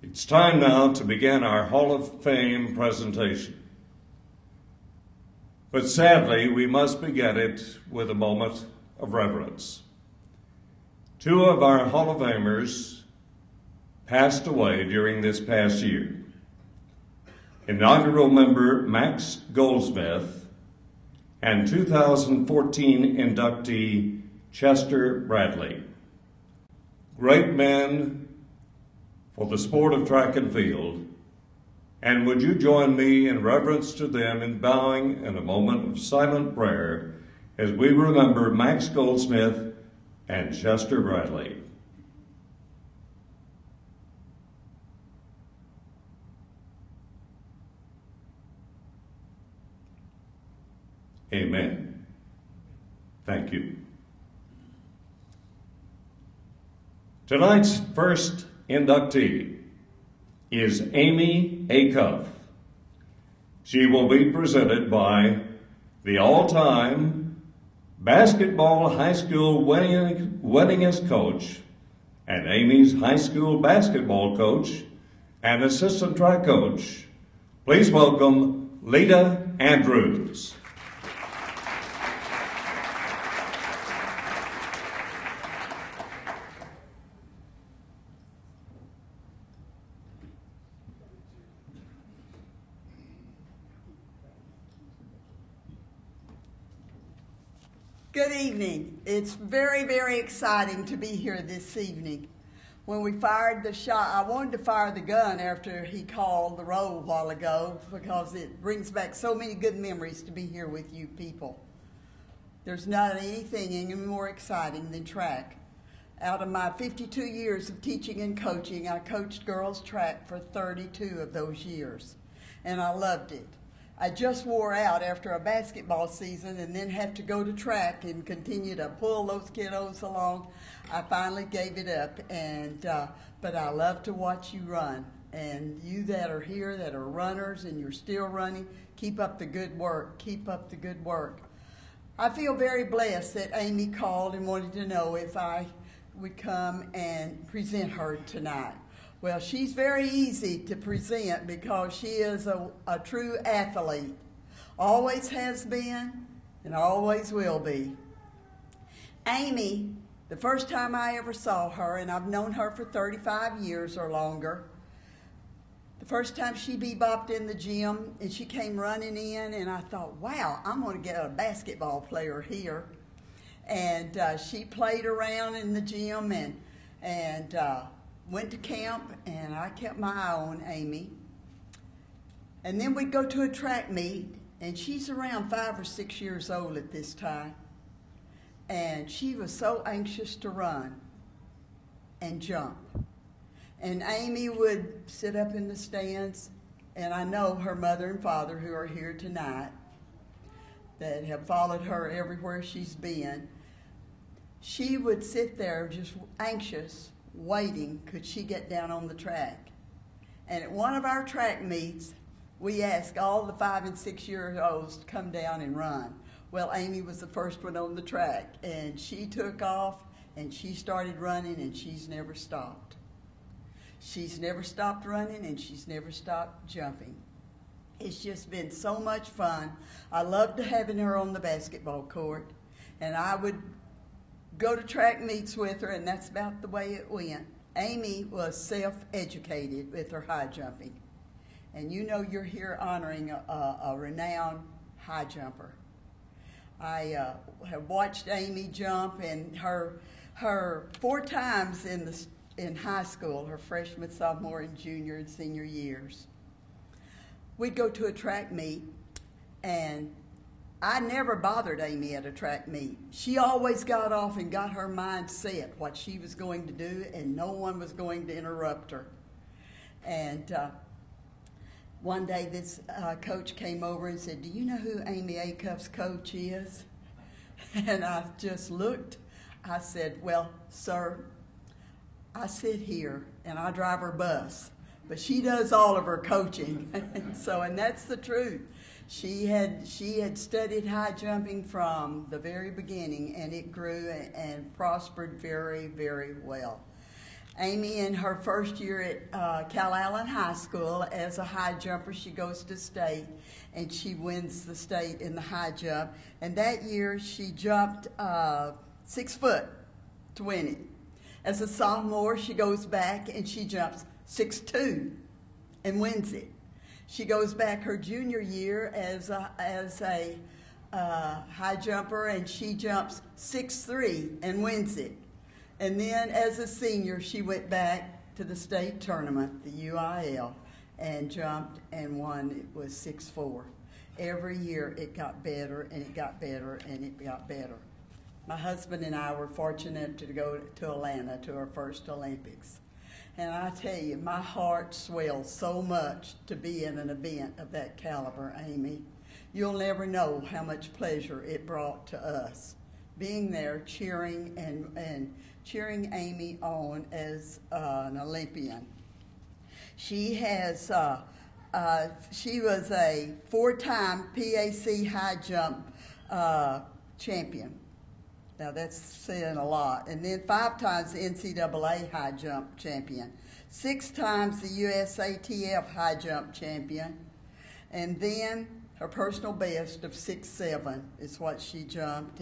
It's time now to begin our Hall of Fame presentation. But sadly, we must begin it with a moment of reverence. Two of our Hall of Famers passed away during this past year. Inaugural member Max Goldsmith and 2014 inductee Chester Bradley. Great men for the sport of track and field, and would you join me in reverence to them in bowing in a moment of silent prayer as we remember Max Goldsmith and Chester Bradley. Amen. Thank you. Tonight's first inductee is Emcee Acuff. She will be presented by the all-time basketball high school winningest coach and Emcee's high school basketball coach and assistant track coach. Please welcome Leta Andrews. Good evening. It's very, very exciting to be here this evening. When we fired the shot, I wanted to fire the gun after he called the roll a while ago because it brings back so many good memories to be here with you people. There's not anything any more exciting than track. Out of my 52 years of teaching and coaching, I coached girls track for 32 of those years, and I loved it. I just wore out after a basketball season and then had to go to track and continue to pull those kiddos along. I finally gave it up, but I love to watch you run. And you that are here that are runners and you're still running, keep up the good work. Keep up the good work. I feel very blessed that Emcee called and wanted to know if I would come and present her tonight. Well, she's very easy to present because she is a true athlete. Always has been and always will be. Emcee, the first time I ever saw her, and I've known her for 35 years or longer, the first time she bebopped in the gym and she came running in, and I thought, wow, I'm going to get a basketball player here. And she played around in the gym and went to camp, and I kept my eye on Emcee. And then we'd go to a track meet, and she's around 5 or 6 years old at this time. And she was so anxious to run and jump. And Emcee would sit up in the stands, and I know her mother and father who are here tonight that have followed her everywhere she's been. She would sit there just anxious, waiting, could she get down on the track. And at one of our track meets, we asked all the 5 and 6 year olds to come down and run. Well, Emcee was the first one on the track, and she took off and she started running, and she's never stopped. She's never stopped running, and she's never stopped jumping. It's just been so much fun. I loved having her on the basketball court, and I would go to track meets with her, and that's about the way it went. Emcee was self-educated with her high jumping. And you know you're here honoring a renowned high jumper. I have watched Emcee jump, and her 4 times in high school, her freshman, sophomore, and junior and senior years. We'd go to a track meet, and I never bothered Emcee at a track meet. She always got off and got her mind set what she was going to do, and no one was going to interrupt her. And one day this coach came over and said, "Do you know who Emcee Acuff's coach is?" And I just looked. I said, "Well, sir, I sit here and I drive her bus, but she does all of her coaching." and that's the truth. She had studied high jumping from the very beginning, and it grew and prospered very, very well. Amy, in her first year at Cal Allen High School as a high jumper, she goes to state and she wins the state in the high jump. And that year she jumped 6 foot to win it. As a sophomore, she goes back and she jumps 6'2" and wins it. She goes back her junior year as a high jumper, and she jumps 6'3" and wins it. And then as a senior, she went back to the state tournament, the UIL, and jumped and won. It was 6'4". Every year it got better and it got better and it got better. My husband and I were fortunate to go to Atlanta to our first Olympics. And I tell you, my heart swells so much to be in an event of that caliber, Amy. You'll never know how much pleasure it brought to us, being there cheering and cheering Amy on as an Olympian. She has she was a 4-time PAC high jump champion. Now that's saying a lot. And then 5 times the NCAA high jump champion, 6 times the USATF high jump champion, and then her personal best of 6'7" is what she jumped.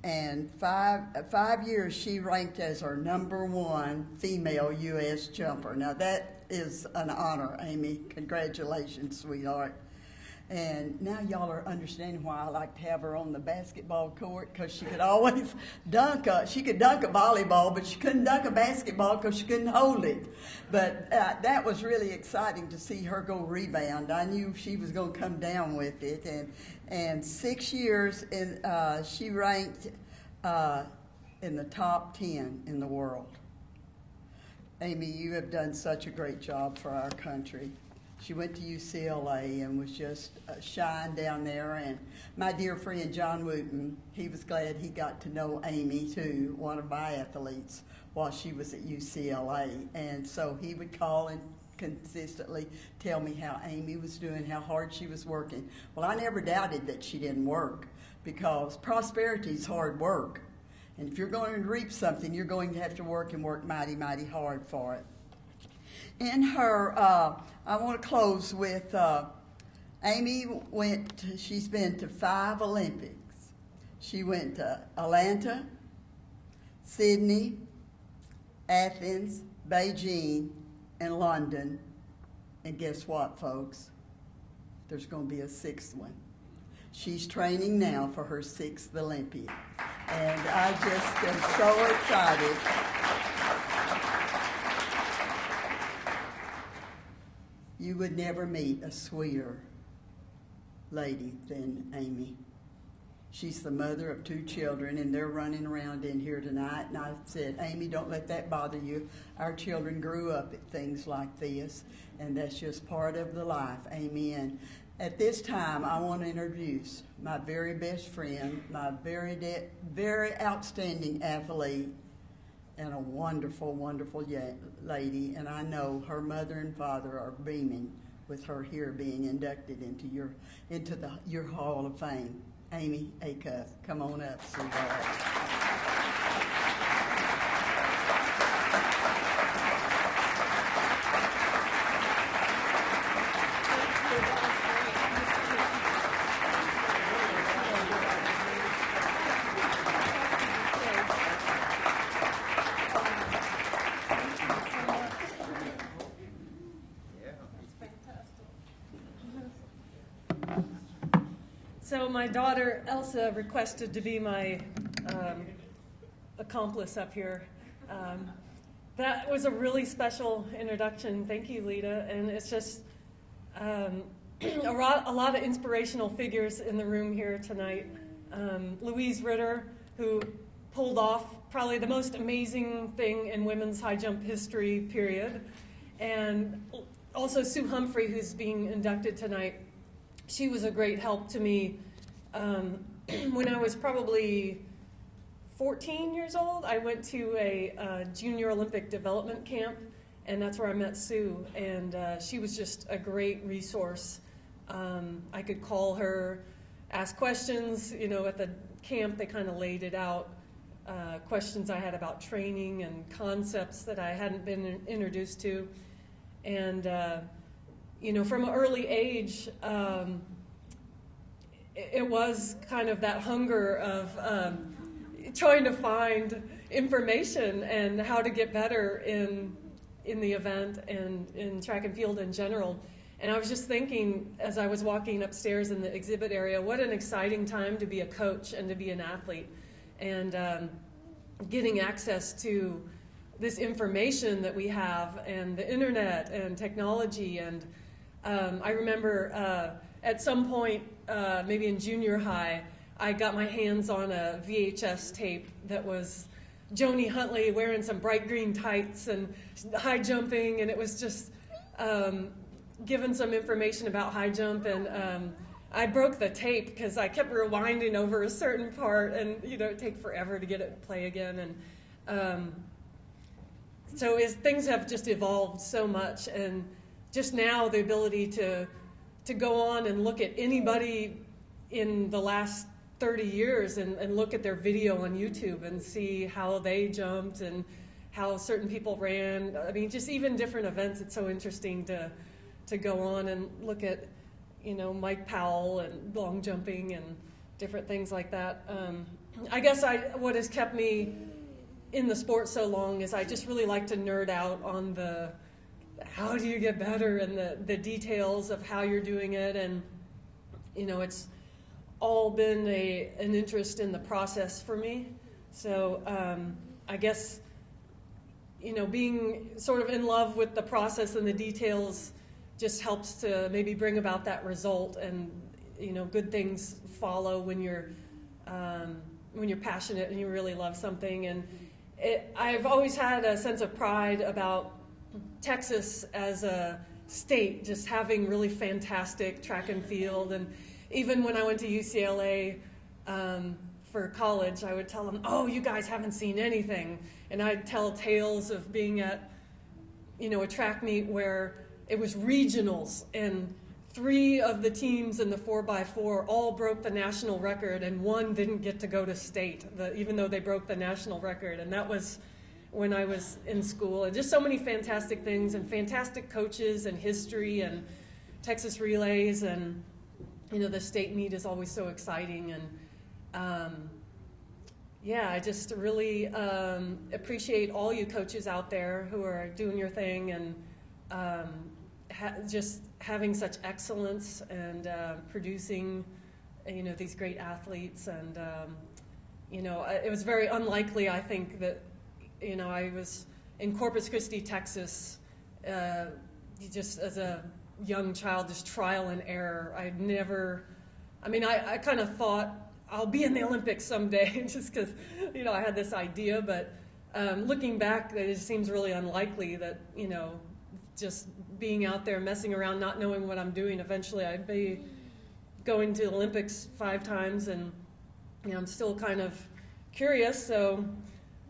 And 5 years she ranked as her #1 female U.S. jumper. Now that is an honor, Amy. Congratulations, sweetheart. And now y'all are understanding why I like to have her on the basketball court, because she could always dunk. She could dunk a volleyball, but she couldn't dunk a basketball because she couldn't hold it. But that was really exciting to see her go rebound. I knew she was going to come down with it. And 6 years, she ranked in the top 10 in the world. Amy, you have done such a great job for our country. She went to UCLA and was just shined down there. And my dear friend John Wooten, he was glad he got to know Amy too, one of my athletes, while she was at UCLA. And so he would call and consistently tell me how Amy was doing, how hard she was working. Well, I never doubted that she didn't work, because prosperity is hard work. And if you're going to reap something, you're going to have to work and work mighty, mighty hard for it. In her, I want to close with Amy she's been to 5 Olympics. She went to Atlanta, Sydney, Athens, Beijing, and London. And guess what, folks? There's going to be a 6th one. She's training now for her 6th Olympics. And I just am so excited. You would never meet a sweeter lady than Amy. She's the mother of 2 children, and they're running around in here tonight. And I said, Amy, don't let that bother you. Our children grew up at things like this, and that's just part of the life, Amy. And at this time, I want to introduce my very best friend, my very outstanding athlete, and a wonderful, wonderful lady. And I know her mother and father are beaming with her here being inducted into your Hall of Fame. Amy Acuff, come on up, sweetheart. So my daughter Elsa requested to be my accomplice up here. That was a really special introduction. Thank you, Leta. And it's just a lot of inspirational figures in the room here tonight. Louise Ritter, who pulled off probably the most amazing thing in women's high jump history, period. And also Sue Humphrey, who's being inducted tonight. She was a great help to me when I was probably 14 years old. I went to a junior Olympic development camp, and that's where I met Sue. And she was just a great resource. I could call her, ask questions. You know, at the camp they kind of laid it out questions I had about training and concepts that I hadn't been introduced to. And, you know, from an early age, it was kind of that hunger of trying to find information and how to get better in the event and in track and field in general. And I was just thinking, as I was walking upstairs in the exhibit area, what an exciting time to be a coach and to be an athlete. And getting access to this information that we have, and the internet and technology. And I remember at some point, maybe in junior high, I got my hands on a VHS tape that was Joni Huntley wearing some bright green tights and high jumping, and it was just given some information about high jump, and I broke the tape because I kept rewinding over a certain part, and you know, it'd take forever to get it to play again. And so things have just evolved so much, and just now the ability to go on and look at anybody in the last 30 years and look at their video on YouTube and see how they jumped and how certain people ran. I mean, just even different events, it's so interesting to go on and look at, you know, Mike Powell and long jumping and different things like that. I guess what has kept me in the sport so long is I just really like to nerd out on the how do you get better and the details of how you're doing it. And, you know, it's all been an interest in the process for me. So I guess, you know, being sort of in love with the process and the details just helps to maybe bring about that result, and you know, good things follow when you're passionate and you really love something. And I've always had a sense of pride about Texas as a state, just having really fantastic track and field. And even when I went to UCLA for college, I would tell them, "Oh, you guys haven't seen anything," and I'd tell tales of being at, you know, a track meet where it was regionals, and 3 of the teams in the 4x4 all broke the national record, and 1 didn't get to go to state, even though they broke the national record. And that was when I was in school. And just so many fantastic things, and fantastic coaches, and history, and Texas relays, and you know, the state meet is always so exciting. And yeah, I just really appreciate all you coaches out there who are doing your thing, and just having such excellence and producing, you know, these great athletes. And you know, it was very unlikely, I think, that, you know, I was in Corpus Christi, Texas, just as a young child, just trial and error. I kind of thought I'll be in the Olympics someday, just because, you know, I had this idea. But looking back, it seems really unlikely that, you know, just being out there messing around, not knowing what I'm doing, eventually I'd be going to the Olympics 5 times. And you know, I'm still kind of curious, so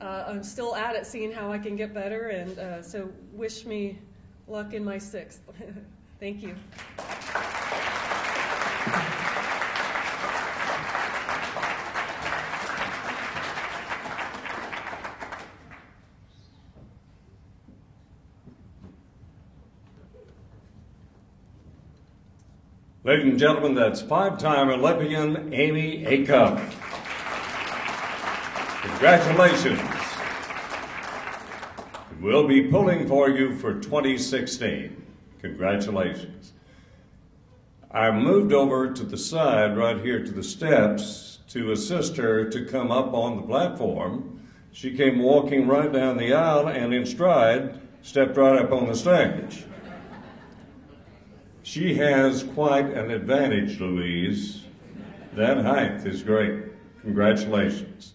I'm still at it, seeing how I can get better. And so wish me luck in my 6th. Thank you. Ladies and gentlemen, that's 5-time Olympian Emcee Acuff. Congratulations. We'll be pulling for you for 2016. Congratulations. I moved over to the side right here to the steps to assist her to come up on the platform. She came walking right down the aisle and in stride stepped right up on the stage. She has quite an advantage, Louise. That height is great. Congratulations.